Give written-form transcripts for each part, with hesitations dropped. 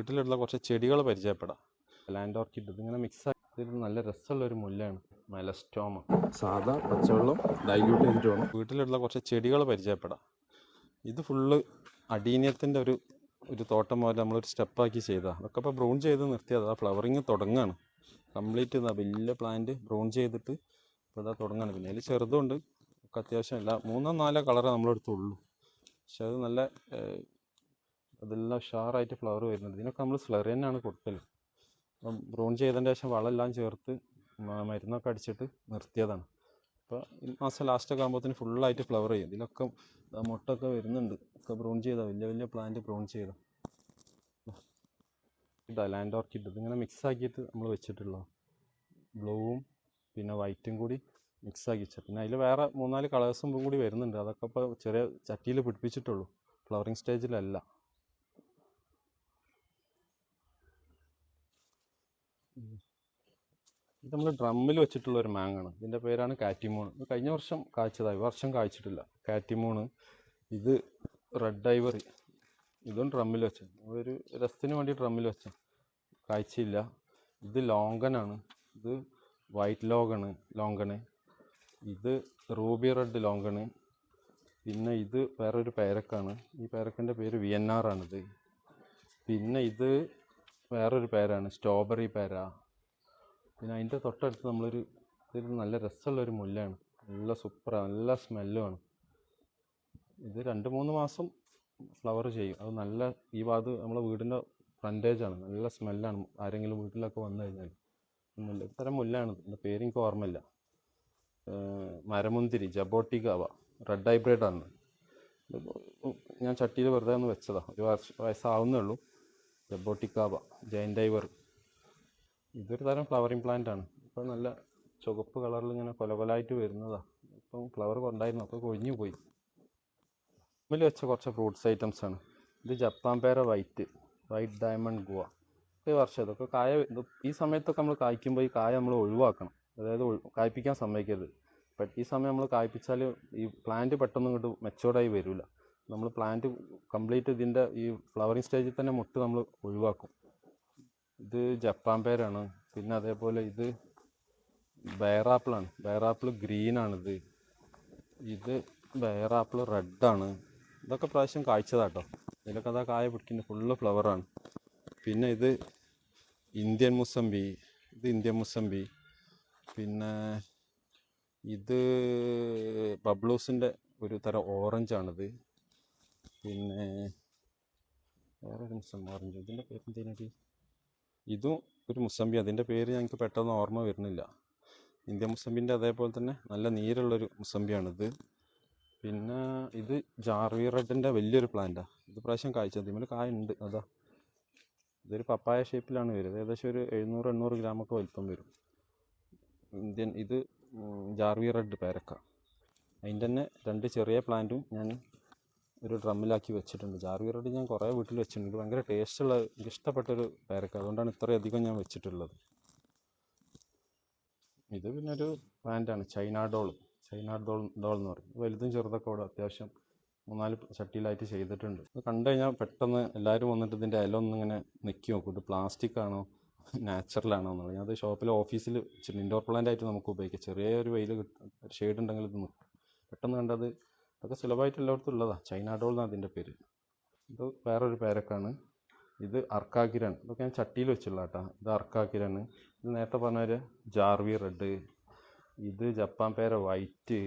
വീട്ടിലുള്ള കുറച്ച് ചെടികൾ പരിചയപ്പെടാം. ലാൻഡ് ഓർക്കിഡ് ഇതിങ്ങനെ മിക്സ് ആക്കി നല്ല രസമുള്ളൊരു മുല്ലാണ് മെലസ്റ്റോമ. സാധാ പച്ചവെള്ളം ഡൈല്യൂട്ട് ചെയ്തിട്ട് വേണം. വീട്ടിലുള്ള കുറച്ച് ചെടികൾ പരിചയപ്പെടാം. ഇത് ഫുള്ള് അടീനിയത്തിൻ്റെ ഒരു തോട്ടം പോലെ നമ്മളൊരു സ്റ്റെപ്പാക്കി ചെയ്തതാണ്. അതൊക്കെ ഇപ്പോൾ ബ്രൂൺ ചെയ്ത് നിർത്തിയത്. ആ ഫ്ലവറിങ് തുടങ്ങുകയാണ്. കംപ്ലീറ്റ് ഇതാ വലിയ പ്ലാന്റ് ബ്രൂൺ ചെയ്തിട്ട് ഇപ്പോൾ ഇതാ തുടങ്ങുകയാണ്. പിന്നെ അതിൽ ചെറുതുണ്ട്, ഒക്കെ അത്യാവശ്യം എല്ലാ 3-4 കളറേ നമ്മളെടുത്തുള്ളൂ. പക്ഷെ അത് നല്ല അതെല്ലാം ഉഷാറായിട്ട് ഫ്ലവർ വരുന്നുണ്ട്. ഇതിനൊക്കെ നമ്മൾ സ്ലറി തന്നെയാണ് കൊടുക്കൽ. അപ്പം ബ്രൂൺ ചെയ്തതിൻ്റെ ശേഷം വളമെല്ലാം ചേർത്ത് മരുന്നൊക്കെ അടിച്ചിട്ട് നിർത്തിയതാണ്. അപ്പോൾ ഈ മാസം ലാസ്റ്റൊക്കെ ആകുമ്പോഴത്തേന് ഫുള്ളായിട്ട് ഫ്ലവർ ചെയ്യും. ഇതിലൊക്കെ മുട്ടൊക്കെ വരുന്നുണ്ട്. ഒക്കെ ബ്രൂൺ ചെയ്താൽ വലിയ വലിയ പ്ലാന്റ് ബ്രൂൺ ചെയ്താൽ ഇതാ ലാൻഡ് ഓർക്കിഡ്. ഇതിങ്ങനെ മിക്സ് ആക്കിയിട്ട് നമ്മൾ വെച്ചിട്ടുള്ള ബ്ലൂവും പിന്നെ വൈറ്റും കൂടി മിക്സ് ആക്കി വെച്ചാൽ പിന്നെ അതിൽ വേറെ 3-4 കളേഴ്സും കൂടി വരുന്നുണ്ട്. അതൊക്കെ ഇപ്പോൾ ചെറിയ ചട്ടിയിൽ പിടിപ്പിച്ചിട്ടുള്ളൂ, ഫ്ലവറിങ് സ്റ്റേജിലല്ല. ഇത് നമ്മൾ ഡ്രമ്മിൽ വെച്ചിട്ടുള്ള ഒരു മാങ്ങാണ്. ഇതിൻ്റെ പേരാണ് കാറ്റിമൂൺ. ഇത് കഴിഞ്ഞ വർഷം കായ്ച്ചതാണ്, ഈ വർഷം കായ്ച്ചിട്ടില്ല. കാറ്റിമൂണ്. ഇത് റെഡ് ഐവറി. ഇതും ഡ്രമ്മിൽ വെച്ച, ഒരു രസത്തിന് വേണ്ടി ഡ്രമ്മിൽ വെച്ച, കായ്ച്ചില്ല. ഇത് ലോങ്കനാണ്. ഇത് വൈറ്റ് ലോങ്കണ്. ഇത് റൂബി റെഡ് ലോങ്കണ്. പിന്നെ ഇത് വേറൊരു പേരക്കാണ്. ഈ പേരക്കൻ്റെ പേര് VNR ആണിത്. പിന്നെ ഇത് വേറൊരു പേരാണ് സ്ട്രോബെറി പേര. പിന്നെ അതിൻ്റെ തൊട്ടടുത്ത് ഇതൊരു നല്ല രസമുള്ളൊരു മുല്ലാണ്. നല്ല സൂപ്പറാണ്, നല്ല സ്മെല്ലുമാണ്. ഇത് 2-3 മാസം ഫ്ലവർ ചെയ്യും. അത് നല്ല ഈ ഭാഗത്ത് നമ്മളെ വീടിൻ്റെ ഫ്രണ്ടേജാണ്, നല്ല സ്മെല്ലാണ്. ആരെങ്കിലും വീട്ടിലൊക്കെ വന്നു കഴിഞ്ഞാൽ മുല്ല, ഇത്തരം മുല്ലാണ്. ഇതിൻ്റെ പേര് എനിക്ക് ഓർമ്മയില്ല. മരമുന്തിരി ജബോട്ടിക്കാവ റെഡ് ഹൈബ്രിഡ് ആണ്. ഞാൻ ചട്ടിയിൽ വെറുതെ ഒന്ന് വെച്ചതാണ്, ഒരു വയസ്സാവുന്നേ ഉള്ളൂ. ജബോട്ടിക്കാവ ജയൻ്റ് ഐവർ. ഇതൊരു തരം ഫ്ലവറിങ് പ്ലാന്റ് ആണ്. ഇപ്പോൾ നല്ല ചുവപ്പ് കളറിൽ ഇങ്ങനെ കൊലകൊലായിട്ട് വരുന്നതാണ്. ഇപ്പം ഫ്ലവർ ഉണ്ടായിരുന്നു, അപ്പോൾ കൊഴിഞ്ഞു പോയി. ഇതിൽ വെച്ച കുറച്ച് ഫ്രൂട്ട്സ് ഐറ്റംസ് ആണ്. ഇത് ജപ്പാൻ പേര വൈറ്റ് ഡയമണ്ട് ഗുവ. ഈ വർഷം ഇതൊക്കെ ഈ സമയത്തൊക്കെ നമ്മൾ കായ്ക്കുമ്പോൾ ഈ കായ നമ്മൾ ഒഴിവാക്കണം, അതായത് കായ്പ്പിക്കാൻ സമ്മതിക്കരുത്. ഈ സമയം നമ്മൾ കായ്പ്പിച്ചാൽ ഈ പ്ലാന്റ് പെട്ടെന്ന് ഇങ്ങോട്ട് മെച്ചോർഡായി വരില്ല. നമ്മൾ പ്ലാന്റ് കംപ്ലീറ്റ് ഇതിൻ്റെ ഈ ഫ്ലവറിങ് സ്റ്റേജിൽ തന്നെ മുട്ട് നമ്മൾ ഒഴിവാക്കും. ഇത് ജപ്പാൻ പേരാണ്. പിന്നെ അതേപോലെ ഇത് ബയറാപ്പിളാണ്. ബയറാപ്പിൾ ഗ്രീനാണിത്. ഇത് ബയറാപ്പിൾ റെഡാണ്. ഇതൊക്കെ പ്രാവശ്യം കായ്ച്ചതാട്ടോ. ഇതിലൊക്കെ അതാ കായ പിടിക്കുന്നത്, ഫുള്ള് ഫ്ലവറാണ്. പിന്നെ ഇത് ഇന്ത്യൻ മുസമ്പി. പിന്നെ ഇത് ബബ്ലൂസിൻ്റെ ഒരു തരം ഓറഞ്ചാണിത്. പിന്നെ വേറൊരു ഓറഞ്ച്, ഇതിൻ്റെ പേര് എന്തേനടി? ഇതും ഒരു മുസമ്പി, അതിൻ്റെ പേര് ഞങ്ങൾക്ക് പെട്ടെന്ന് ഓർമ്മ വരുന്നില്ല. ഇന്ത്യൻ മുസമ്പിൻ്റെ അതേപോലെ തന്നെ നല്ല നീരുള്ളൊരു മുസമ്പിയാണിത്. പിന്നെ ഇത് ജാർവി റെഡിൻ്റെ വലിയൊരു പ്ലാന്റാണ്. ഇത് പ്രാവശ്യം കായ്ച്ചത്, ഇതിൽ കായ ഉണ്ട്. അതാ ഇതൊരു പപ്പായ ഷേപ്പിലാണ് വരുന്നത്. ഏകദേശം ഒരു 700-800 ഗ്രാമൊക്കെ വലിപ്പം വരും. ഇത് ജാർവി റെഡ് പേരക്ക. അതിൻ്റെ തന്നെ 2 ചെറിയ പ്ലാന്റും ഞാൻ ഒരു ഡ്രമ്മിലാക്കി വെച്ചിട്ടുണ്ട്. ജാർവി റെഡ് ഞാൻ കുറേ വീട്ടിൽ വെച്ചിട്ടുണ്ട്. ഇത് ഭയങ്കര ടേസ്റ്റുള്ള, എനിക്ക് ഇഷ്ടപ്പെട്ടൊരു പേരക്ക, അതുകൊണ്ടാണ് ഇത്രയധികം ഞാൻ വെച്ചിട്ടുള്ളത്. ഇത് പിന്നെ ഒരു പ്ലാന്റാണ് ചൈന ഡോൾ എന്ന് പറയും. വലുതും ചെറുതൊക്കെ ഇവിടെ അത്യാവശ്യം 3-4 ചട്ടിയിലായിട്ട് ചെയ്തിട്ടുണ്ട്. ഇത് കണ്ടു കഴിഞ്ഞാൽ പെട്ടെന്ന് എല്ലാവരും വന്നിട്ട് ഇതിൻ്റെ ഇല ഒന്നിങ്ങനെ നെക്കി നോക്കും, ഇത് പ്ലാസ്റ്റിക് ആണോ നാച്ചുറലാണോ എന്നുള്ളത്. ഞാൻ അത് ഷോപ്പിൽ ഓഫീസിൽ ഇൻഡോർ പ്ലാന്റ് ആയിട്ട് നമുക്ക് ഉപയോഗിക്കാം. ചെറിയൊരു വെയിൽ ഒരു ഷെയ്ഡ് ഉണ്ടെങ്കിൽ ഇത് നിൽക്കും. പെട്ടെന്ന് കണ്ടത് അതൊക്കെ സുലഭമായിട്ട് എല്ലായിടത്തും ഉള്ളതാണ്. ചൈന ഡോൾ എന്നാണ് അതിൻ്റെ പേര്. ഇത് വേറൊരു പേരക്കാണ്. ഇത് അർക്കാക്കിരാണ്. ഇതൊക്കെ ഞാൻ ചട്ടിയിൽ വെച്ചുള്ള കേട്ടോ. ഇത് അർക്കാക്കിരാണ്. ഇത് നേരത്തെ പറഞ്ഞ ജാർവി റെഡ്. ഇത് ജപ്പാൻ പേര വൈറ്റ്.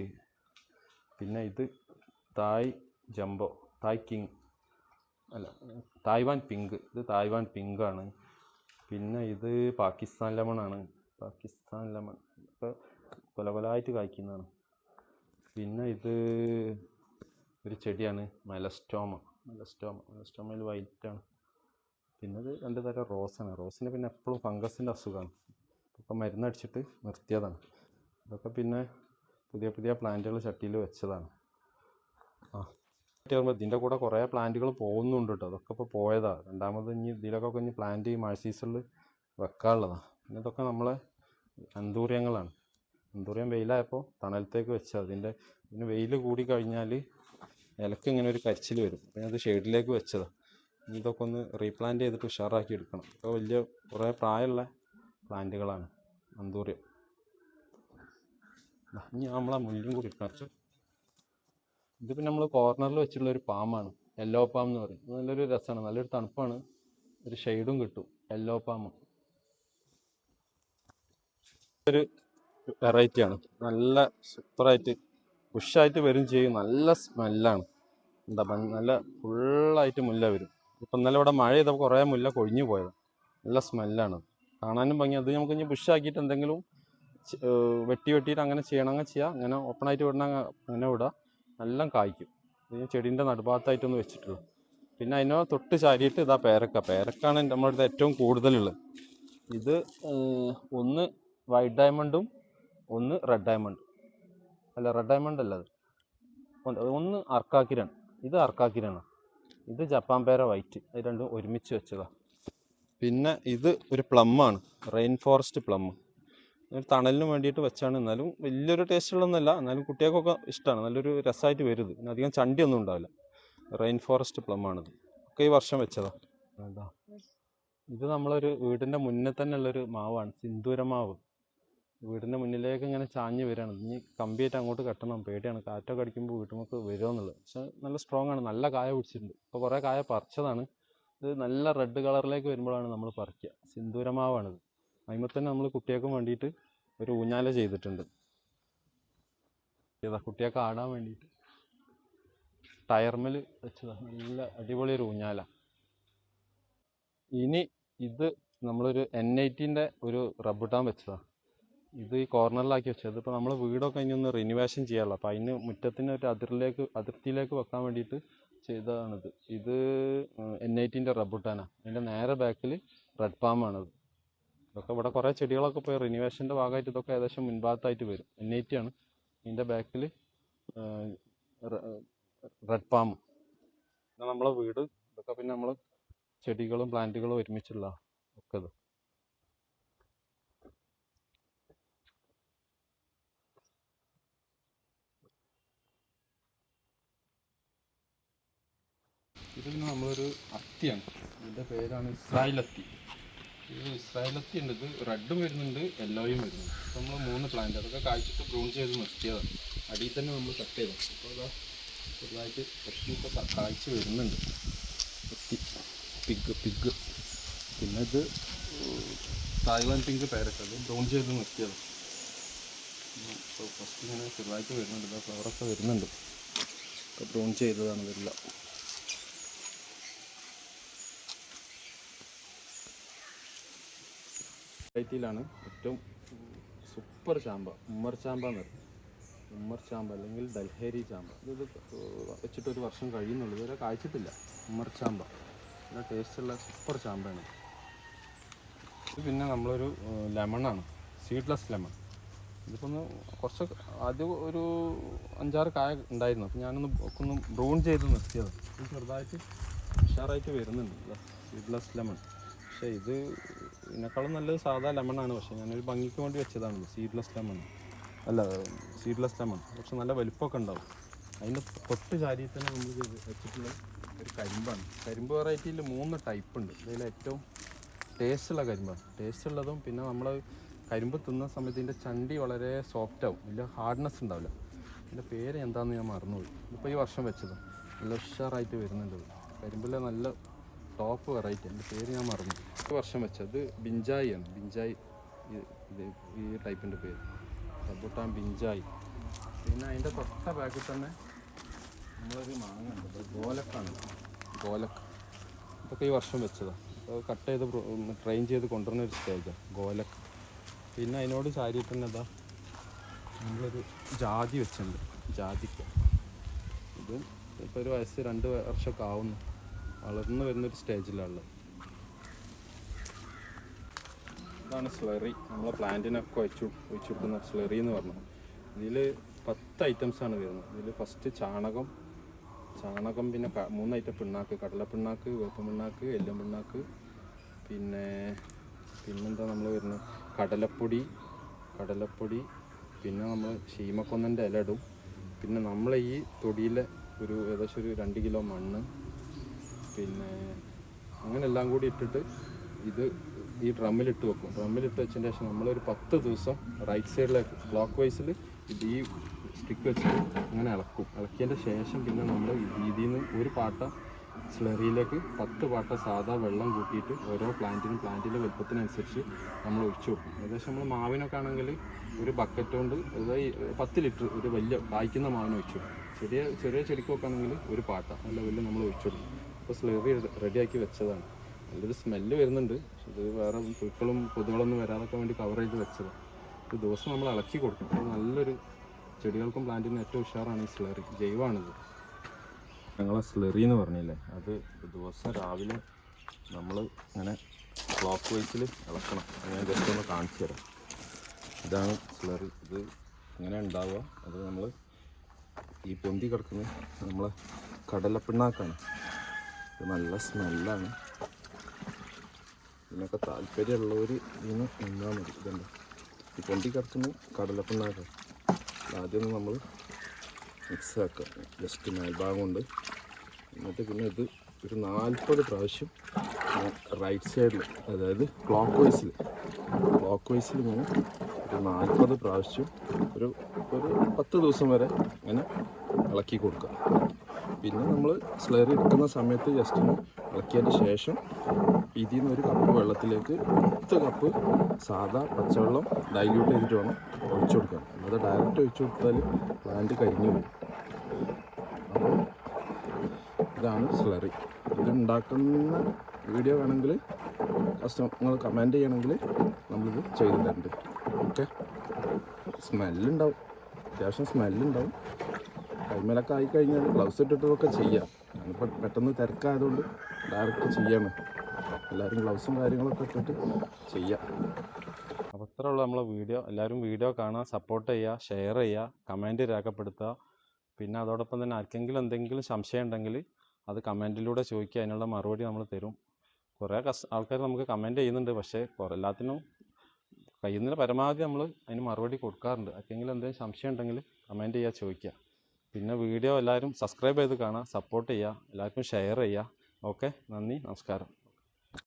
പിന്നെ ഇത് തായ്വാൻ പിങ്ക്. ഇത് തായ്വാൻ പിങ്കാണ്. പിന്നെ ഇത് പാകിസ്ഥാൻ ലെമണാണ്. ഇതൊക്കെ കൊലകൊലായിട്ട് കായ്ക്കുന്നതാണ്. പിന്നെ ഇത് ഒരു ചെടിയാണ് മെലസ്റ്റോമയിൽ വൈറ്റാണ്. പിന്നെ ഇത് 2 തരം റോസാണ്. റോസിന് പിന്നെ എപ്പോഴും ഫംഗസിൻ്റെ അസുഖമാണ്, ഇപ്പം മരുന്നടിച്ചിട്ട് നിർത്തിയതാണ്. ഇതൊക്കെ പിന്നെ പുതിയ പ്ലാന്റുകൾ ചട്ടിയിൽ വെച്ചതാണ്. ഇതിൻ്റെ കൂടെ കുറേ പ്ലാന്റുകൾ പോകുന്നുണ്ട് കേട്ടോ. അതൊക്കെ ഇപ്പോൾ പോയതാണ്. രണ്ടാമത് ഇതിലൊക്കെ ഇനി പ്ലാന്റ് മഴ സീസണിൽ വെക്കാനുള്ളതാണ്. പിന്നെ ഇതൊക്കെ നമ്മളെ അന്തൂര്യങ്ങളാണ്. അന്തൂര്യം വെയിലായപ്പോൾ തണലത്തേക്ക് വെച്ചത്. ഇതിന് വെയിൽ കൂടി കഴിഞ്ഞാൽ ഇലക്ക് ഇങ്ങനെ ഒരു കരിച്ചിൽ വരും. അപ്പോൾ ഞാനത് ഷെയ്ഡിലേക്ക് വെച്ചതാണ്. ഇതൊക്കെ ഒന്ന് റീപ്ലാന്റ് ചെയ്തിട്ട് ഉഷാറാക്കി എടുക്കണം. ഇപ്പോൾ വലിയ കുറേ പ്രായമുള്ള പ്ലാന്റുകളാണ് അന്തൂറിയം. ഇനി നമ്മളെ മുല്ലും കൂടി ഇട്ടു. ഇത് പിന്നെ നമ്മൾ കോർണറിൽ വെച്ചിട്ടുള്ള ഒരു പാമാണ്, യെല്ലോ പാം എന്ന് പറയും. നല്ലൊരു രസമാണ്, നല്ലൊരു തണുപ്പാണ്, ഒരു ഷെയ്ഡും കിട്ടും. യെല്ലോ പാം ഒരു വെറൈറ്റിയാണ്, നല്ല സൂപ്പറായിട്ട് ബുഷായിട്ട് വരും ചെയ്യും. നല്ല സ്മെല്ലാണ്, എന്താ നല്ല ഫുള്ളായിട്ട് മുല്ല വരും. ഇപ്പം ഇന്നലെ ഇവിടെ മഴ ചെയ്തപ്പോൾ കുറേ മുല്ല കൊഴിഞ്ഞു പോയത്. നല്ല സ്മെല്ലാണ്, കാണാനും ഭംഗി. അത് നമുക്ക് ഇനി ബുഷാക്കിയിട്ട് എന്തെങ്കിലും വെട്ടിയിട്ട് അങ്ങനെ ചെയ്യണം, അങ്ങനെ ചെയ്യാം. അങ്ങനെ ഓപ്പണായിട്ട് വിടണം, അങ്ങനെ വിടാം. നല്ല കായ്ക്കും. ഇത് ചെടീൻ്റെ നടുഭാഗത്തായിട്ടൊന്ന് വെച്ചിട്ടുള്ളൂ. പിന്നെ അതിനോ തൊട്ട് ചാരിയിട്ട് ഇതാ പേരക്കാണ് നമ്മുടെ അടുത്ത് ഏറ്റവും കൂടുതലുള്ളത്. ഇത് ഒന്ന് വൈറ്റ് ഡയമണ്ടും ഒന്ന് റെഡ് ഡയമണ്ട്. അല്ല, റെഡ് ഡയമണ്ട് അല്ല, അത് ഒന്ന് അർക്കാക്കിരാണ്. ഇത് അർക്കാക്കിരാണ്. ഇത് ജപ്പാൻ പേര വൈറ്റ്. ഇത് രണ്ടും ഒരുമിച്ച് വെച്ചതാണ്. പിന്നെ ഇത് ഒരു പ്ലമ്മാണ്, റെയിൻ ഫോറസ്റ്റ് പ്ലം. ഒരു തണലിന് വേണ്ടിയിട്ട് വെച്ചാണ്. എന്നാലും വലിയൊരു ടേസ്റ്റുള്ളൊന്നുമല്ല, എന്നാലും കുട്ടികൾക്കൊക്കെ ഇഷ്ടമാണ്. നല്ലൊരു രസമായിട്ട് വരും. പിന്നെ അധികം ചണ്ടിയൊന്നും ഉണ്ടാവില്ല. റെയിൻ ഫോറസ്റ്റ് പ്ലമ്മാണിത്. ഒക്കെ ഈ വർഷം വെച്ചതാണ്. എന്താ ഇത് നമ്മളൊരു വീടിൻ്റെ മുന്നേ തന്നെ ഉള്ളൊരു മാവാണ്, സിന്ദൂരമാവ്. വീടിൻ്റെ മുന്നിലേക്ക് ഇങ്ങനെ ചാഞ്ഞ് വരികയാണ്. ഇനി കമ്പിയായിട്ട് അങ്ങോട്ട് കെട്ടണം, പേടിയാണ്. കാറ്റൊക്കെ അടിക്കുമ്പോൾ വീട്ടുമുക്ക് വരുമെന്നുള്ളത്. പക്ഷെ നല്ല സ്ട്രോങ് ആണ്, നല്ല കായ പിടിച്ചിട്ടുണ്ട്. ഇപ്പോൾ കുറേ കായ പറിച്ചതാണ്. ഇത് നല്ല റെഡ് കളറിലേക്ക് വരുമ്പോഴാണ് നമ്മൾ പറിക്കുക. സിന്ദൂരമാവാണിത്. അതിന്മേൽ തന്നെ നമ്മൾ കുട്ടികൾക്കും വേണ്ടിയിട്ട് ഒരു ഊഞ്ഞാല ചെയ്തിട്ടുണ്ട്. ഇതാ കുട്ടികൾക്ക് ആടാൻ വേണ്ടിയിട്ട് ടയർമേൽ വെച്ചതാണ്. നല്ല അടിപൊളി ഒരു ഊഞ്ഞാല. ഇനി ഇത് നമ്മളൊരു N80 ഒരു റബ്ബുട്ടാൻ വെച്ചതാണ്. ഇത് ഈ കോർണറിലാക്കി വെച്ചത്. ഇതിപ്പോൾ നമ്മൾ വീടൊക്കെ ഇനി ഒന്ന് റിനുവേഷൻ ചെയ്യാമല്ലോ, അപ്പോൾ അതിന് മുറ്റത്തിന് ഒരു അതിർത്തിയിലേക്ക് വെക്കാൻ വേണ്ടിയിട്ട് ചെയ്തതാണിത്. ഇത് N80 റബ്ബുട്ടാനാണ്. അതിൻ്റെ നേരെ ബാക്കിൽ റെഡ് പാമാണത്. ഇതൊക്കെ ഇവിടെ കുറേ ചെടികളൊക്കെ പോയി റിനുവേഷൻ്റെ ഭാഗമായിട്ട് ഇതൊക്കെ ഏകദേശം മുൻഭാഗത്തായിട്ട് വരും. N80 ആണ്. ഇതിൻ്റെ ബാക്കിൽ റെഡ് പാം. പിന്നെ നമ്മളെ വീട് ഇതൊക്കെ പിന്നെ നമ്മൾ ചെടികളും പ്ലാന്റുകളും ഒരുമിച്ചുള്ള ഒക്കെ ഇത്. ഇത് പിന്നെ നമ്മളൊരു അത്തിയാണ്. ഇതിൻ്റെ പേരാണ് ഇസ്രായേലത്തി. ഇത് ഇസ്രായേലത്തി ഉണ്ട്. ഇത് റെഡും വരുന്നുണ്ട്, യെല്ലോയും വരുന്നുണ്ട്. അപ്പോൾ നമ്മൾ 3 പ്ലാന്റ് അതൊക്കെ കായ്ച്ചിട്ട് ബ്രൂൺ ചെയ്ത് നിർത്തിയതാണ്. അടിയിൽ തന്നെ നമ്മൾ കട്ട് ചെയ്തു. അപ്പോൾ അതാ ചെറുതായിട്ട് എത്തിയൊക്കെ കായ്ച്ച് വരുന്നുണ്ട്. പിഗ്. പിന്നെ ഇത് തായ്വാൻ പിങ്ക് പേരക്ക, അത് ബ്രൗൺ ചെയ്ത് നിർത്തിയതാണ്. ഇപ്പോൾ ഫസ്റ്റ് ഇങ്ങനെ ചെറുതായിട്ട് വരുന്നുണ്ട്. ഇതാ ഫ്ലവറൊക്കെ വരുന്നുണ്ട്. ഇപ്പോൾ ബ്രൗൺ ചെയ്തതാണ് ഇതെല്ലാം. വെറൈറ്റിയിലാണ് ഏറ്റവും സൂപ്പർ ചാമ്പ, ഉമ്മർ ചാമ്പ എന്ന് പറയും. ഉമ്മർ ചാമ്പ അല്ലെങ്കിൽ ഡൽഹേരി ചാമ്പ. ഇത് വെച്ചിട്ടൊരു വർഷം കഴിയുന്നുള്ളൂ, ഇതുവരെ കായ്ച്ചിട്ടില്ല. ഉമ്മർ ചാമ്പ നല്ല ടേസ്റ്റുള്ള സൂപ്പർ ചാമ്പയാണ്. ഇത് പിന്നെ നമ്മളൊരു ലെമണാണ്, സീഡ്ലെസ് ലെമൺ. ഇതിപ്പോൾ ഒന്ന് കുറച്ച് ആദ്യം ഒരു 5-6 കായ ഉണ്ടായിരുന്നു. അപ്പോൾ ഞാനൊന്ന് ബ്രൂൺ ചെയ്ത് നിർത്തിയത്. ഇത് ചെറുതായിട്ട് ഉഷാറായിട്ട് വരുന്നുണ്ട് സീഡ്ലെസ് ലെമൺ. പക്ഷേ ഇത് ഇതിനേക്കാളും നല്ലത് സാധാ ലെമണാണ്. പക്ഷേ ഞാനൊരു ഭംഗിക്ക് വേണ്ടി വെച്ചതാണ് സീഡ്ലെസ് ലെമൺ. Seedless lemon. പക്ഷെ നല്ല വലിപ്പമൊക്കെ ഉണ്ടാവും. അതിൻ്റെ തൊട്ട് ചാരിയിൽ തന്നെ നമ്മൾ വെച്ചിട്ടുള്ള ഒരു കരിമ്പാണ്. കരിമ്പ് വെറൈറ്റിയിൽ 3 ടൈപ്പ് ഉണ്ട്. ഇതിൽ ഏറ്റവും ടേസ്റ്റുള്ള കരിമ്പാണ്. ടേസ്റ്റ് ഉള്ളതും പിന്നെ നമ്മൾ കരിമ്പ് തിന്ന സമയത്ത് ഇതിൻ്റെ ചണ്ടി വളരെ സോഫ്റ്റ് ആവും, വലിയ ഹാർഡ്നെസ് ഉണ്ടാവില്ല. ഇതിൻ്റെ പേര് എന്താണെന്ന് ഞാൻ മറന്നുപോയി. ഇപ്പോൾ ഈ വർഷം വെച്ചത് നല്ല ഉഷാറായിട്ട് വരുന്നുണ്ട്. കരിമ്പിലെ നല്ല ടോപ്പ് വെറൈറ്റി. എൻ്റെ പേര് ഞാൻ മറന്നു. ഈ വർഷം വെച്ചത് ബിഞ്ചായി ആണ്. ബിഞ്ചായി ഈ ടൈപ്പിൻ്റെ പേര്, റബ്ബുട്ടാൻ ബിഞ്ചായി. പിന്നെ അതിൻ്റെ തൊട്ട ബാക്കിൽ തന്നെ നമ്മളൊരു മാങ്ങ ഉണ്ട്, ഗോലക്കാണ്. ഗോലക്ക ഇതൊക്കെ ഈ വർഷം വെച്ചതാണ്. അപ്പോൾ കട്ട് ചെയ്ത് ട്രെയിൻ ചെയ്ത് കൊണ്ടുവരുന്ന ഒരു സ്റ്റേജാണ് ഗോലക്ക. പിന്നെ അതിനോട് ചാരിയിട്ട് തന്നെ ഇതാ നമ്മളൊരു ജാതി വെച്ചിട്ടുണ്ട്, ജാതിക്ക. ഇതും ഇപ്പോൾ ഒരു വയസ്സ് 2 വർഷമൊക്കെ ആവുന്നു, വളർന്നു വരുന്നൊരു സ്റ്റേജിലുള്ളത്. ഇതാണ് സ്ലറി. നമ്മളെ പ്ലാന്റിനൊക്കെ ഒഴിച്ചു കൊടുക്കുന്ന സ്ലറി എന്ന് പറഞ്ഞത്. ഇതിൽ 10 ഐറ്റംസാണ് വരുന്നത്. ഇതിൽ ഫസ്റ്റ് ചാണകം, പിന്നെ 3 ഐറ്റം പിണ്ണാക്ക്, കടലപ്പിണ്ണാക്ക്, വേപ്പൻ പിണ്ണാക്ക്, എല്ലും പിണ്ണാക്ക്. പിന്നെന്താ നമ്മൾ വരുന്നത്, കടലപ്പൊടി. പിന്നെ നമ്മൾ ശീമക്കൊന്നൻ്റെ ഇല ഇടും. പിന്നെ നമ്മളെ ഈ തൊടിയിലെ ഏകദേശം ഒരു 2 കിലോ മണ്ണ്. പിന്നെ അങ്ങനെ എല്ലാം കൂടി ഇട്ടിട്ട് ഇത് ഈ ഡ്രമ്മിലിട്ട് വെക്കും. ഡ്രമ്മിലിട്ട് വെച്ചതിന് ശേഷം നമ്മളൊരു 10 ദിവസം റൈറ്റ് സൈഡിലേക്ക് ക്ലോക്ക് വൈസിൽ ഇത് ഈ സ്റ്റിക്ക് വെച്ചിട്ട് ഇങ്ങനെ ഇളക്കും. ഇളക്കിയതിൻ്റെ ശേഷം പിന്നെ നമ്മൾ ഇതിൽ നിന്ന് ഒരു പാട്ട സ്ലറിയിലേക്ക് 10 പാട്ട സാധാ വെള്ളം കൂട്ടിയിട്ട് ഓരോ പ്ലാന്റിൻ്റെ വലുപ്പത്തിനനുസരിച്ച് നമ്മൾ ഒഴിച്ചു വെക്കും. ഏകദേശം നമ്മൾ മാവിനൊക്കെ ആണെങ്കിൽ ഒരു ബക്കറ്റ് കൊണ്ട് അതായത് 10 ലിറ്റർ ഒരു വലിയ കായ്ക്കുന്ന മാവിന് ഒഴിച്ചു വെക്കും. ചെറിയ ചെടിക്കൊക്കെ ആണെങ്കിൽ ഒരു പാട്ട നല്ല വലിയ നമ്മൾ ഒഴിച്ചു കൊടുക്കും. അപ്പോൾ സ്ലറി റെഡിയാക്കി വെച്ചതാണ്. നല്ലൊരു സ്മെല്ല് വരുന്നുണ്ട്. ഇത് വേറെ പുഴുക്കളും കൊതുകളൊന്നും വരാതൊക്കെ വേണ്ടി കവർ ചെയ്ത് വെച്ചതാണ്. ഒരു ദിവസം നമ്മൾ ഇളക്കി കൊടുക്കും. അത് നല്ലൊരു ചെടികൾക്കും പ്ലാന്റിനും ഏറ്റവും ഉഷാറാണ് ഈ സ്ലറി. ജൈവമാണിത്. ഞങ്ങളെ സ്ലറി എന്ന് പറഞ്ഞില്ലേ, അത് ദിവസം രാവിലെ നമ്മൾ ഇങ്ങനെ ക്ലോക്ക് വൈസിൽ ഇളക്കണം. ഞാൻ ജസ്റ്റ് ഒന്ന് കാണിച്ചു തരാം. ഇതാണ് സ്ലറി. ഇത് ഇങ്ങനെ ഉണ്ടാവുക. അത് നമ്മൾ ഈ പൊന്തി കിടക്കുന്നത് നമ്മളെ കടലപ്പിണ്ണാക്കാണ്. ഇത് നല്ല സ്മെല്ലാണ്. ഇതിനൊക്കെ താല്പര്യമുള്ളവർ ഇതിന് നിന്നാൽ മതി. ഇതുണ്ട്, ഈ പൊന്തി കിടക്കുന്ന കടലപ്പിണ്ണാക്കാണ്. ആദ്യം നമ്മൾ മിക്സ് ആക്കുക ജസ്റ്റ് മേൽഭാഗം കൊണ്ട്. എന്നിട്ട് പിന്നെ ഇത് ഒരു 40 പ്രാവശ്യം റൈറ്റ് സൈഡിൽ, അതായത് ക്ലോക്ക് വൈസിൽ ഇങ്ങനെ ഒരു 40 പ്രാവശ്യം ഒരു 10 ദിവസം വരെ ഇങ്ങനെ ഇളക്കി കൊടുക്കുക. പിന്നെ നമ്മൾ സ്ലറി എടുക്കുന്ന സമയത്ത് ജസ്റ്റ് ഒന്ന് ഇളക്കിയതിന് ശേഷം ഇതിൽ നിന്ന് 1 കപ്പ് വെള്ളത്തിലേക്ക് 10 കപ്പ് സാധാ പച്ചവെള്ളം ഡൈല്യൂട്ട് ചെയ്തിട്ട് വേണം ഒഴിച്ചു കൊടുക്കാൻ. അത് ഡയറക്റ്റ് ഒഴിച്ചു കൊടുത്താൽ പ്ലാന്റ് കരിഞ്ഞു പോകും. അപ്പോൾ ഇതാണ് സ്ലറി. ഇത് ഉണ്ടാക്കുന്ന വീഡിയോ വേണമെങ്കിൽ നിങ്ങൾ കമൻറ്റ് ചെയ്യണമെങ്കിൽ നമ്മളിത് ചെയ്തു തരുന്നുണ്ട്. ഓക്കെ. സ്മെല്ലുണ്ടാവും, അത്യാവശ്യം സ്മെല്ലുണ്ടാവും. കൈമേലൊക്കെ ആയിക്കഴിഞ്ഞാൽ ഗ്ലൗസ് ഇട്ടിട്ടൊക്കെ ചെയ്യാം. ഞാനിപ്പോൾ പെട്ടെന്ന് തിരക്കായതുകൊണ്ട് ഡയറക്റ്റ് ചെയ്യാണ്. എല്ലാവരും ഗ്ലൗസും കാര്യങ്ങളൊക്കെ ഇട്ടിട്ട് ചെയ്യാം. അപ്പോൾ ഇത്രേ ഉള്ളൂ നമ്മളെ വീഡിയോ. എല്ലാവരും വീഡിയോ കാണുക, സപ്പോർട്ട് ചെയ്യുക, ഷെയർ ചെയ്യുക, കമൻറ്റ് രേഖപ്പെടുത്തുക. പിന്നെ അതോടൊപ്പം തന്നെ ആർക്കെങ്കിലും എന്തെങ്കിലും സംശയം ഉണ്ടെങ്കിൽ അത് കമൻറ്റിലൂടെ ചോദിക്കുക. അതിനുള്ള മറുപടി നമ്മൾ തരും. കുറേ ആൾക്കാർ നമുക്ക് കമൻറ്റ് ചെയ്യുന്നുണ്ട്, പക്ഷേ എല്ലാത്തിനും കഴിയുന്നതിന് പരമാവധി നമ്മൾ അതിന് മറുപടി കൊടുക്കാറുണ്ട്. ആർക്കെങ്കിലും എന്തെങ്കിലും സംശയം ഉണ്ടെങ്കിൽ കമൻറ്റ് ചെയ്യുക, ചോദിക്കുക. പിന്നെ വീഡിയോ എല്ലാവരും സബ്സ്ക്രൈബ് ചെയ്ത് കാണുക, സപ്പോർട്ട് ചെയ്യുക, എല്ലാവർക്കും ഷെയർ ചെയ്യുക. ഓക്കെ, നന്ദി, നമസ്കാരം.